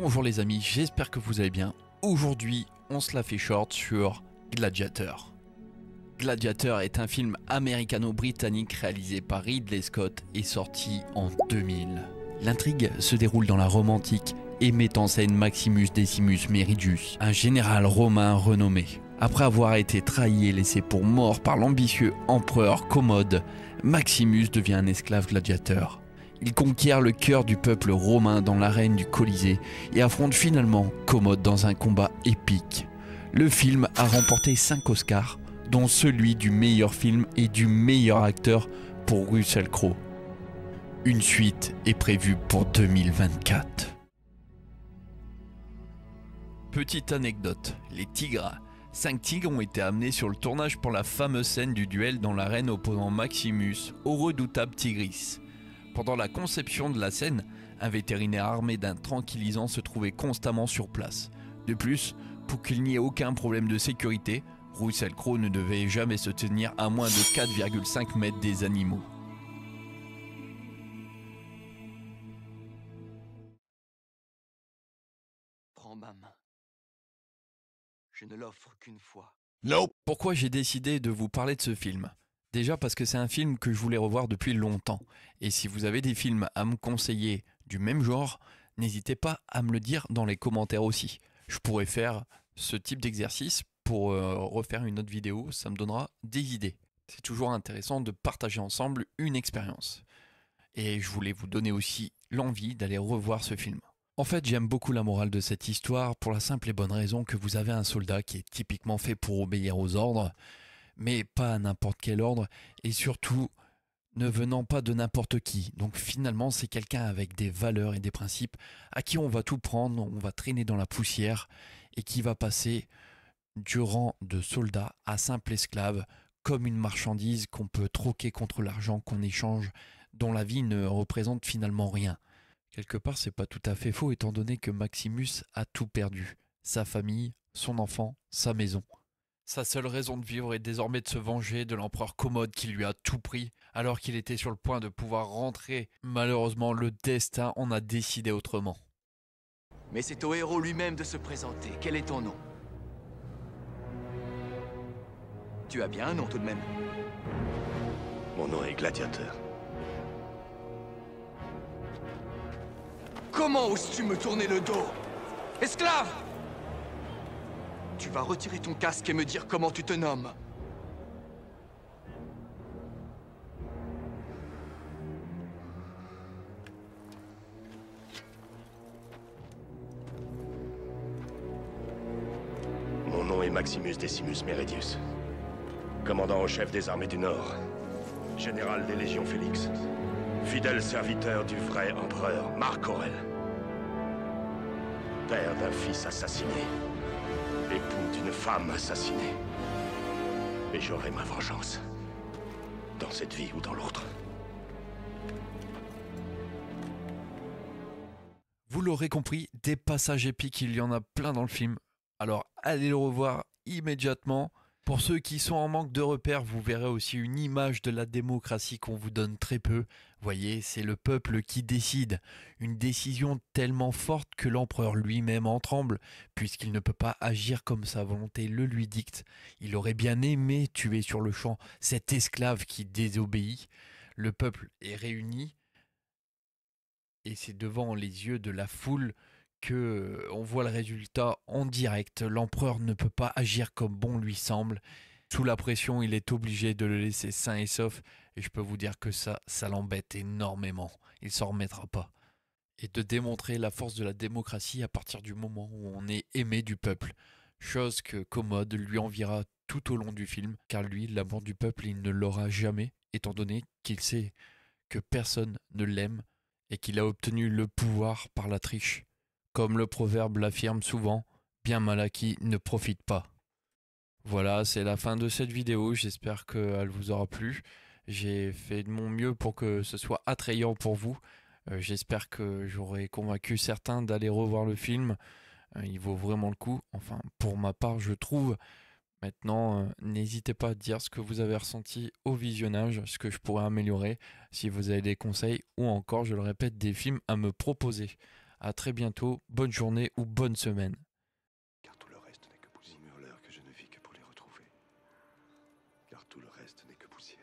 Bonjour les amis, j'espère que vous allez bien. Aujourd'hui, on se la fait short sur Gladiator. Gladiator est un film américano-britannique réalisé par Ridley Scott et sorti en 2000. L'intrigue se déroule dans la Rome antique et met en scène Maximus Decimus Meridius, un général romain renommé. Après avoir été trahi et laissé pour mort par l'ambitieux empereur Commode, Maximus devient un esclave gladiateur. Il conquiert le cœur du peuple romain dans l'arène du Colisée et affronte finalement Commode dans un combat épique. Le film a remporté 5 Oscars, dont celui du meilleur film et du meilleur acteur pour Russell Crowe. Une suite est prévue pour 2024. Petite anecdote, les tigres. 5 tigres ont été amenés sur le tournage pour la fameuse scène du duel dans l'arène opposant Maximus au redoutable Tigris. Pendant la conception de la scène, un vétérinaire armé d'un tranquillisant se trouvait constamment sur place. De plus, pour qu'il n'y ait aucun problème de sécurité, Russell Crowe ne devait jamais se tenir à moins de 4,5 mètres des animaux. Prends ma main. Je ne l'offre qu'une fois. Nope. Pourquoi j'ai décidé de vous parler de ce film ? Déjà parce que c'est un film que je voulais revoir depuis longtemps. Et si vous avez des films à me conseiller du même genre, n'hésitez pas à me le dire dans les commentaires aussi. Je pourrais faire ce type d'exercice pour refaire une autre vidéo, ça me donnera des idées. C'est toujours intéressant de partager ensemble une expérience. Et je voulais vous donner aussi l'envie d'aller revoir ce film. En fait, j'aime beaucoup la morale de cette histoire pour la simple et bonne raison que vous avez un soldat qui est typiquement fait pour obéir aux ordres, mais pas à n'importe quel ordre, et surtout ne venant pas de n'importe qui. Donc finalement, c'est quelqu'un avec des valeurs et des principes à qui on va tout prendre, on va traîner dans la poussière, et qui va passer du rang de soldat à simple esclave, comme une marchandise qu'on peut troquer contre l'argent qu'on échange, dont la vie ne représente finalement rien. Quelque part, c'est pas tout à fait faux étant donné que Maximus a tout perdu. Sa famille, son enfant, sa maison. Sa seule raison de vivre est désormais de se venger de l'empereur Commode qui lui a tout pris alors qu'il était sur le point de pouvoir rentrer. Malheureusement, le destin en a décidé autrement. Mais c'est au héros lui-même de se présenter. Quel est ton nom? Tu as bien un nom tout de même. Mon nom est Gladiator. Comment oses-tu me tourner le dos? Esclave! Tu vas retirer ton casque et me dire comment tu te nommes. Mon nom est Maximus Decimus Meridius. Commandant en chef des armées du Nord. Général des Légions Félix. Fidèle serviteur du vrai empereur Marc Aurèle. Père d'un fils assassiné. Époux d'une femme assassinée. Et j'aurai ma vengeance. Dans cette vie ou dans l'autre. Vous l'aurez compris, des passages épiques, il y en a plein dans le film. Alors allez le revoir immédiatement. Pour ceux qui sont en manque de repères, vous verrez aussi une image de la démocratie qu'on vous donne très peu. Voyez, c'est le peuple qui décide. Une décision tellement forte que l'empereur lui-même en tremble, puisqu'il ne peut pas agir comme sa volonté le lui dicte. Il aurait bien aimé tuer sur le champ cet esclave qui désobéit. Le peuple est réuni, et c'est devant les yeux de la foule que on voit le résultat en direct. L'empereur ne peut pas agir comme bon lui semble. Sous la pression, il est obligé de le laisser sain et sauf. Et je peux vous dire que ça l'embête énormément. Il s'en remettra pas. Et de démontrer la force de la démocratie à partir du moment où on est aimé du peuple. Chose que Commode lui enviera tout au long du film. Car lui, l'amour du peuple, il ne l'aura jamais, étant donné qu'il sait que personne ne l'aime et qu'il a obtenu le pouvoir par la triche. Comme le proverbe l'affirme souvent, bien mal acquis ne profite pas. Voilà, c'est la fin de cette vidéo, j'espère qu'elle vous aura plu. J'ai fait de mon mieux pour que ce soit attrayant pour vous. J'espère que j'aurai convaincu certains d'aller revoir le film. Il vaut vraiment le coup, enfin pour ma part je trouve. Maintenant, n'hésitez pas à dire ce que vous avez ressenti au visionnage, ce que je pourrais améliorer, si vous avez des conseils ou encore, je le répète, des films à me proposer. À très bientôt, bonne journée ou bonne semaine. Car tout le reste n'est que poussière. Murmure-leur que je ne vis que pour les retrouver. Car tout le reste n'est que poussière.